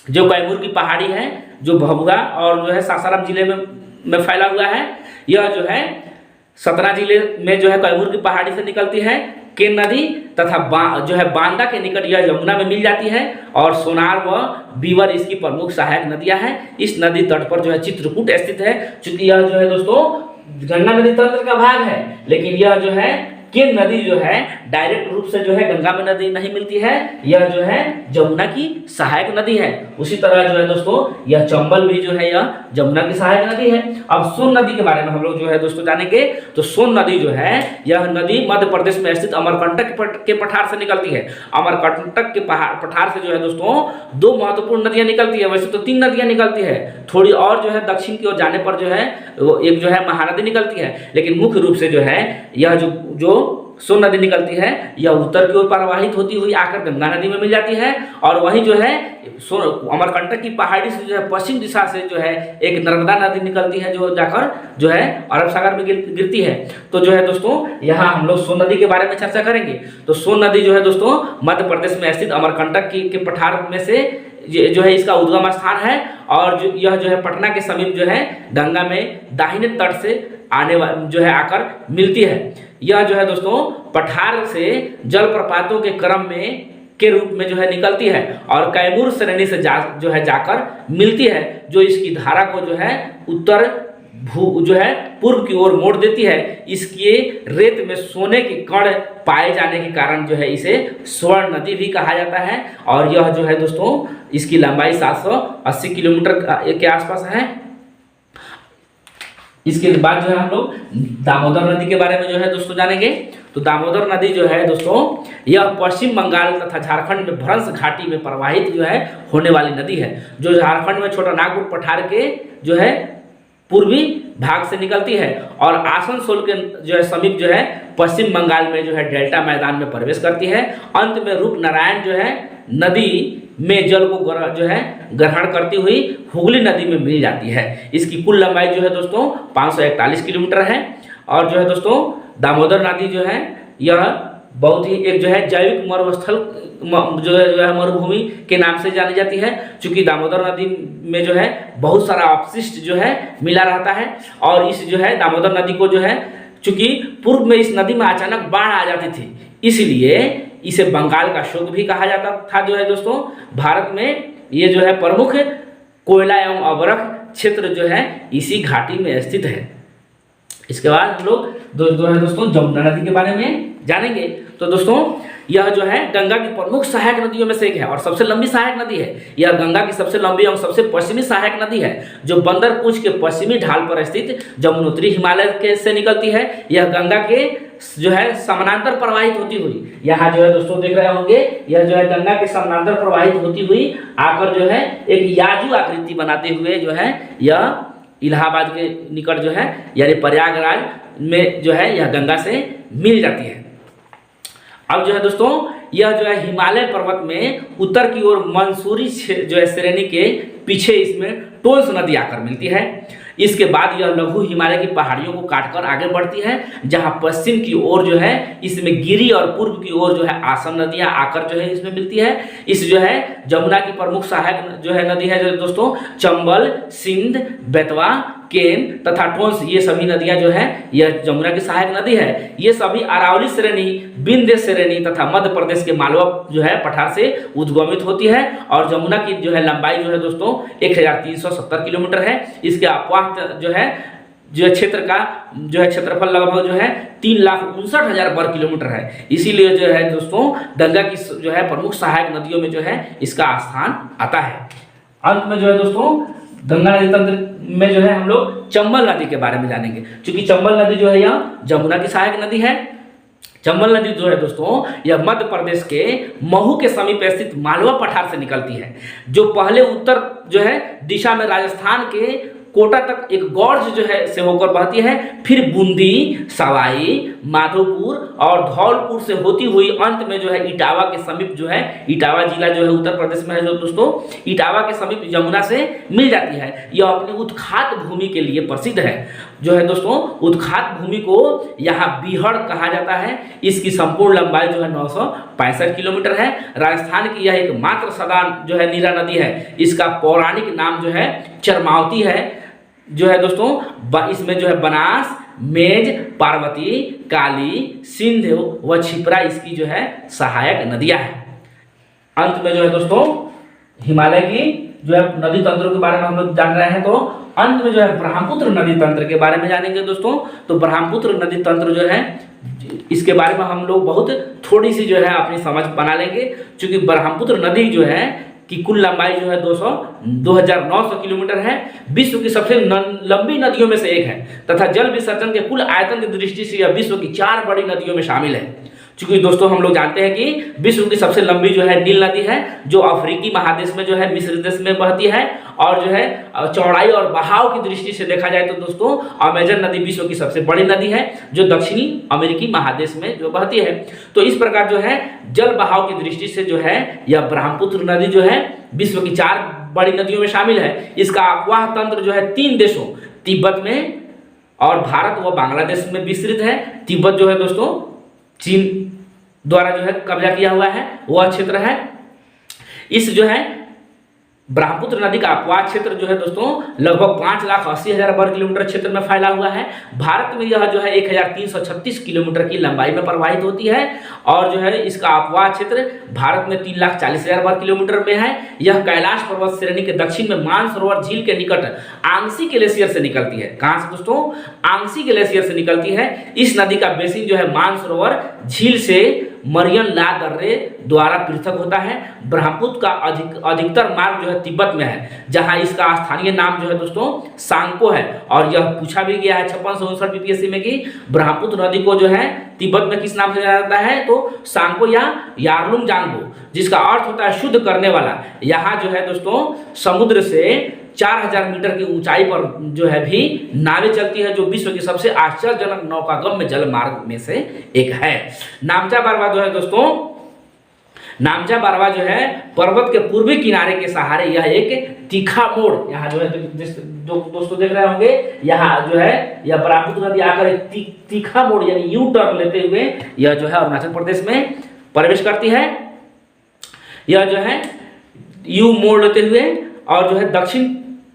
जो कैमूर की पहाड़ी है जो भभुआ और जो है सासाराम जिले में फैला हुआ है, यह जो है सतना जिले में जो है कैमूर की पहाड़ी से निकलती है केन नदी तथा जो है बांदा के निकट यह यमुना में मिल जाती है। और सोनार व बीवर इसकी प्रमुख सहायक नदियां हैं। इस नदी तट पर जो है चित्रकूट स्थित है। चूंकि यह जो है दोस्तों गंगा नदी तंत्र का भाग है, लेकिन यह जो है केन नदी जो है डायरेक्ट रूप से जो है गंगा में नदी नहीं मिलती है, यह जो है जमुना की सहायक नदी है। उसी तरह जो है दोस्तों यह चंबल भी जो है यह जमुना की सहायक नदी है। अब सोन नदी के बारे में हम लोग जो है दोस्तों जानेंगे। तो सोन नदी जो है यह नदी मध्य प्रदेश में स्थित अमरकंटक के पठार से निकलती है। अमरकंटक के पठार से जो है दोस्तों दो महत्वपूर्ण नदियां निकलती है। वैसे तो 3 नदियां निकलती है, थोड़ी और जो है दक्षिण की ओर जाने पर जो है एक जो है महानदी निकलती है, लेकिन मुख्य रूप से जो है यह जो सोन नदी निकलती है यह उत्तर की ओर प्रवाहित होती हुई आकर गंगा नदी में मिल जाती है। और वहीं जो है अमरकंटक की पहाड़ी से जो है पश्चिम दिशा से जो है एक नर्मदा नदी निकलती है जो जाकर जो है अरब सागर में गिरती है। तो जो है दोस्तों यहाँ हम लोग सोन नदी के बारे में चर्चा करेंगे। तो सोन नदी जो है दोस्तों मध्य प्रदेश में स्थित अमरकंटक के पठार में से जो है इसका उद्गम स्थान है। और यह जो है पटना के समीप जो है गंगा में दाहिने तट से आने जो है आकर मिलती है। यह जो है दोस्तों पठार से जलप्रपातों के क्रम में के रूप में जो है निकलती है और कैमूर श्रेणी से जो है जाकर मिलती है, जो इसकी धारा को जो है उत्तर जो है पूर्व की ओर मोड़ देती है। इसके रेत में सोने के कण पाए जाने के कारण जो है इसे स्वर्ण नदी भी कहा जाता है। और यह जो है दोस्तों इसकी लंबाई 780 किलोमीटर के आसपास है। इसके बाद जो है हम लोग दामोदर नदी के बारे में जो है दोस्तों जानेंगे। तो दामोदर नदी जो है दोस्तों यह पश्चिम बंगाल तथा झारखंड में भ्रंश घाटी में प्रवाहित जो है होने वाली नदी है, जो झारखंड में छोटा नागपुर पठार के जो है पूर्वी भाग से निकलती है और आसनसोल के जो है समीप जो है पश्चिम बंगाल में जो है डेल्टा मैदान में प्रवेश करती है। अंत में रूपनारायण जो है नदी में जल को जो है ग्रहण करती हुई हुगली नदी में मिल जाती है। इसकी कुल लंबाई जो है दोस्तों 541 किलोमीटर है। और जो है दोस्तों दामोदर नदी जो है यह बहुत ही एक जो है जैविक मरुस्थल जो है मरुभूमि के नाम से जानी जाती है। चूंकि दामोदर नदी में जो है बहुत सारा अपशिष्ट जो है मिला रहता है और इस जो है दामोदर नदी को जो है चूंकि पूर्व में इस नदी में अचानक बाढ़ आ जाती थी, इसलिए इसे बंगाल का शोक भी कहा जाता था। जो है दोस्तों भारत में ये जो है प्रमुख कोयला एवं अवरक क्षेत्र जो है इसी घाटी में स्थित है। इसके बाद हम लोग जो है दोस्तों जमुना नदी के बारे में जानेंगे। तो दोस्तों यह जो है गंगा की प्रमुख सहायक नदियों में से एक है और सबसे लंबी सहायक नदी है। यह गंगा की सबसे लंबी और सबसे पश्चिमी सहायक नदी है जो बंदरपूंछ के पश्चिमी ढाल पर स्थित जमुनोत्री हिमालय के से निकलती है। यह गंगा के जो है समानांतर प्रवाहित होती हुई, यहाँ जो है दोस्तों देख रहे होंगे, यह जो है गंगा के समानांतर प्रवाहित होती हुई आकर जो है एक याजू आकृति बनाते हुए जो है यह इलाहाबाद के निकट जो है यानी प्रयागराज में जो है यह गंगा से मिल जाती है। अब जो है दोस्तों यह जो है हिमालय पर्वत में उत्तर की ओर मंसूरी जो है श्रेणी के पीछे इसमें टोंस नदी आकर मिलती है। इसके बाद यह लघु हिमालय की पहाड़ियों को काटकर आगे बढ़ती है, जहां पश्चिम की ओर जो है इसमें गिरी और पूर्व की ओर जो है आसम नदियां आकर जो है इसमें मिलती है। इस जो है जमुना की प्रमुख सहायक जो है नदी है जो दोस्तों चंबल, सिंध, बेतवा, केन तथा टोंस, ये सभी नदियां जो है यह जमुना की सहायक नदी है। ये सभी अरावली श्रेणी, विंध्य श्रेणी तथा मध्य प्रदेश के मालवा जो है पठार से उद्गमित होती है और जमुना की जो है लंबाई जो है दोस्तों 1370 किलोमीटर है। इसके अपवाह जो है क्षेत्र का जो है क्षेत्रफल लगभग जो है 3,59,000 वर्ग किलोमीटर है। इसीलिए जो है दोस्तों गंगा की जो है प्रमुख सहायक नदियों में जो है इसका स्थान आता है। अंत में जो है दोस्तों गंगा नदी तंत्र में जो है हम लोग चंबल नदी के बारे में जानेंगे, क्योंकि चंबल नदी जो है यह जमुना की सहायक नदी है। चंबल नदी जो है दोस्तों यह मध्य प्रदेश के महू के समीप स्थित मालवा पठार से निकलती है, जो पहले उत्तर जो है दिशा में राजस्थान के कोटा तक एक गौर्ज जो है से होकर बहती है, फिर बूंदी, सवाई माधोपुर और धौलपुर से होती हुई अंत में जो है इटावा के समीप जो है, इटावा जिला जो है उत्तर प्रदेश में है जो दोस्तों, इटावा के समीप यमुना से मिल जाती है। यह अपनी उत्खात भूमि के लिए प्रसिद्ध है। जो है दोस्तों उत्खात भूमि को यहाँ बीहड़ कहा जाता है। इसकी संपूर्ण लंबाई जो है 965 किलोमीटर है। राजस्थान की यह एकमात्र सदा जो है नीरा नदी है। इसका पौराणिक नाम जो है चरमावती है। जो है दोस्तों इसमें जो है बनास, मेज, पार्वती, काली, सिंध व छिपरा इसकी जो है सहायक नदियां हैं। अंत में जो है दोस्तों हिमालय की जो है नदी तंत्रों के बारे में हम लोग जान रहे हैं, तो अंत में जो है ब्रह्मपुत्र नदी तंत्र के बारे में जानेंगे दोस्तों। तो ब्रह्मपुत्र नदी तंत्र जो है इसके बारे में हम लोग बहुत थोड़ी सी जो है अपनी समझ बना लेंगे, क्योंकि ब्रह्मपुत्र नदी जो है की कुल लंबाई जो है 2,900 किलोमीटर है। विश्व की सबसे लंबी नदियों में से एक है तथा जल विसर्जन के कुल आयतन की दृष्टि से यह विश्व की 4 बड़ी नदियों में शामिल है। क्योंकि दोस्तों हम लोग जानते हैं कि विश्व की सबसे लंबी जो है नील नदी है, जो अफ्रीकी महादेश में जो है मिस्र देश में बहती है, और जो है चौड़ाई और बहाव की दृष्टि से देखा जाए तो दोस्तों अमेजन नदी विश्व की सबसे बड़ी नदी है, जो दक्षिणी अमेरिकी महादेश में जो बहती है। तो इस प्रकार जो है जल बहाव की दृष्टि से जो है यह ब्रह्मपुत्र नदी जो है विश्व की 4 बड़ी नदियों में शामिल है। इसका अपवाह तंत्र जो है 3 देशों तिब्बत में और भारत व बांग्लादेश में विस्तृत है। तिब्बत जो है दोस्तों चीन द्वारा जो है कब्जा किया हुआ है वह क्षेत्र है। इस जो है ब्रह्मपुत्र नदी का अपवाह क्षेत्र जो है दोस्तों लगभग 5,80,000 वर्ग किलोमीटर क्षेत्र में फैला हुआ है। भारत में यह जो है 1,336 किलोमीटर की लंबाई में प्रवाहित होती है और जो है इसका अपवाह क्षेत्र भारत में 3,40,000 वर्ग किलोमीटर में है। यह कैलाश पर्वत श्रेणी के दक्षिण में मानसरोवर झील के निकट आंगसी ग्लेशियर से निकलती है। कहाँ से दोस्तों? आंगसी ग्लेशियर से निकलती है। इस नदी का बेसिन जो है मानसरोवर झील से मरियन ला दर्रे द्वारा पृथक होता है। ब्रह्मपुत्र का अधिकतर मार्ग जो है तिब्बत में है, जहां इसका स्थानीय नाम जो है दोस्तों सांको है। और यह पूछा भी गया है 5659 बीपीएससी में कि ब्रह्मपुत्र नदी को जो है तिब्बत में किस नाम से जाना जाता है, तो सांको या यार्लुंग जांगबो, जिसका अर्थ होता है शुद्ध करने वाला। यहाँ जो है दोस्तों समुद्र से 4,000 मीटर की ऊंचाई पर जो है भी नावें चलती है, जो विश्व की सबसे आश्चर्यजनक नौकागम्य जल मार्ग में से एक है। नामचा बारवा जो है दोस्तों, नामचा बारवा जो है पर्वत के पूर्वी किनारे के सहारे यह एक तीखा मोड़, यहाँ जो है जो दोस्तों देख रहे होंगे, यहाँ जो है यह ब्रह्मपुत्र नदी आकर एक तीखा मोड़ यानी यू टर्न लेते हुए यह जो है अरुणाचल प्रदेश में प्रवेश करती है। यह जो है यू मोड़ लेते हुए और जो है दक्षिण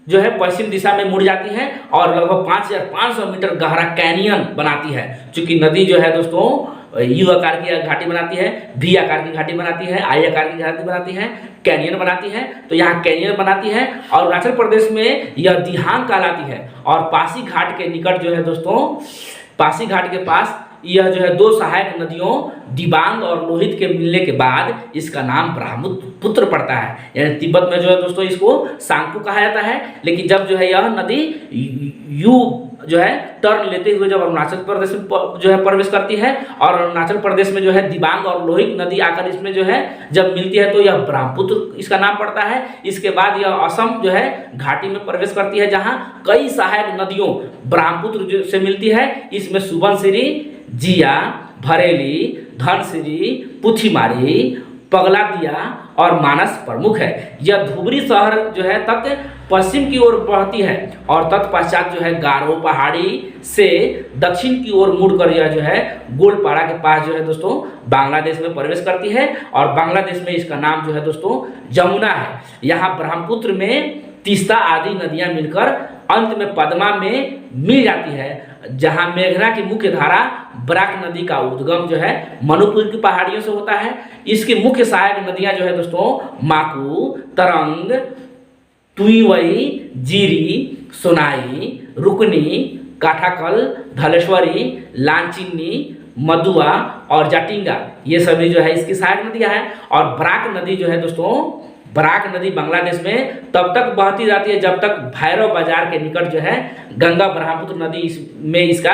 जो है पश्चिम दिशा में मुड़ जाती है और लगभग 5,500 मीटर गहरा कैनियन बनाती है। चूंकि नदी जो है दोस्तों यू आकार की घाटी बनाती है, वी आकार की घाटी बनाती है, आई आकार की घाटी बनाती है, कैनियन बनाती है। तो यहाँ कैनियन बनाती है और अरुणाचल प्रदेश में यह दिहांग कहलाती है। और पासी घाट के निकट जो है दोस्तों, पासी घाट के पास यह जो है दो सहायक नदियों दिबांग और लोहित के मिलने के बाद इसका नाम ब्रह्मपुत्र पड़ता है। यानी तिब्बत में जो है दोस्तों इसको सांगपू कहा जाता है, लेकिन जब जो है यह नदी यू जो है टर्न लेते हुए जब अरुणाचल प्रदेश में जो है प्रवेश करती है और अरुणाचल प्रदेश में जो है दिबांग और लोहित नदी आकर इसमें जो है जब मिलती है तो यह ब्रह्मपुत्र इसका नाम पड़ता है। इसके बाद यह असम जो है घाटी में प्रवेश करती है, जहां कई सहायक नदियों ब्रह्मपुत्र से मिलती है। इसमें सुबनसिरी, जिया, भरेली, धनसिरी, पुथीमारी, पगलादिया और मानस प्रमुख है। यह धुबरी शहर जो है तक पश्चिम की ओर बढ़ती है और तत्पश्चात जो है गारो पहाड़ी से दक्षिण की ओर मुड़कर यह जो है गोलपाड़ा के पास जो है दोस्तों बांग्लादेश में प्रवेश करती है और बांग्लादेश में इसका नाम जो है दोस्तों जमुना है। यहाँ ब्रह्मपुत्र में तीस्ता आदि नदियां मिलकर अंत में पद्मा में मिल जाती है, जहां मेघना की मुख्य धारा बराक नदी का उद्गम जो है मणिपुर की पहाड़ियों से होता है। इसकी मुख्य सहायक नदियां जो है दोस्तों माकू, तरंग, तुईवई, जीरी, सोनाई, रुकनी, काठाकल, धलेश्वरी, लांचिनी, मदुआ और जाटिंगा, ये सभी जो है इसकी सहायक नदियां हैं। और बराक नदी जो है दोस्तों, बराक नदी बांग्लादेश में तब तक बहती जाती है जब तक भैरव बाजार के निकट जो है गंगा ब्रह्मपुत्र नदी में इसका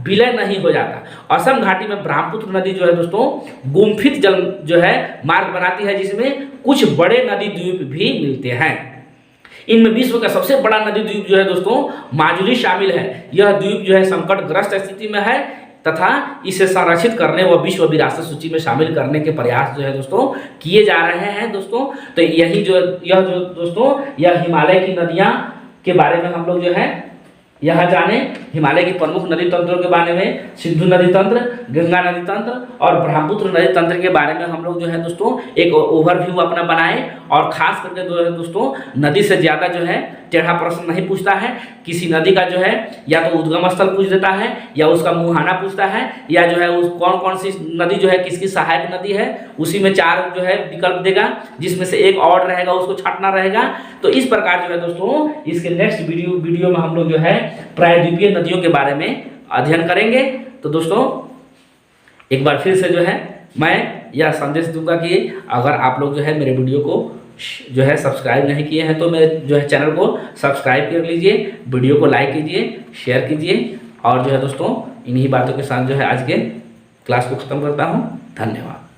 विलय नहीं हो जाता। असम घाटी में ब्रह्मपुत्र नदी जो है दोस्तों गुम्फित जल जो है मार्ग बनाती है, जिसमें कुछ बड़े नदी द्वीप भी मिलते हैं। इनमें विश्व का सबसे बड़ा नदी द्वीप जो है दोस्तों माजुली शामिल है। यह द्वीप जो है संकटग्रस्त स्थिति में है तथा इसे संरक्षित करने व विश्व विरासत सूची में शामिल करने के प्रयास जो है दोस्तों किए जा रहे हैं दोस्तों। तो यही जो यह जो दोस्तों यह हिमालय की नदियां के बारे में हम लोग जो है यहाँ जाने। हिमालय की प्रमुख नदी तंत्रों के बारे में सिंधु नदी तंत्र, गंगा नदी तंत्र और ब्रह्मपुत्र नदी तंत्र के बारे में हम लोग जो है दोस्तों एक ओवरव्यू अपना बनाए। और खास करके जो है दोस्तों नदी से ज़्यादा जो है टेढ़ा प्रश्न नहीं पूछता है। किसी नदी का जो है या तो उद्गम स्थल पूछ देता है या उसका मुहाना पूछता है या जो है उस कौन कौन सी नदी जो है किसकी सहायक नदी है, उसी में 4 जो है विकल्प देगा, जिसमें से एक और रहेगा उसको छांटना रहेगा। तो इस प्रकार जो है दोस्तों इसके नेक्स्ट वीडियो में हम लोग जो है प्रायद्वीपीय नदियों के बारे में अध्ययन करेंगे। तो दोस्तों एक बार फिर से जो है मैं यह संदेश दूंगा कि अगर आप लोग जो है मेरे वीडियो को जो है सब्सक्राइब नहीं किए हैं तो मेरे जो है चैनल को सब्सक्राइब कर लीजिए, वीडियो को लाइक कीजिए, शेयर कीजिए। और जो है दोस्तों इन्हीं बातों के साथ जो है आज के क्लास को ख़त्म करता हूँ। धन्यवाद।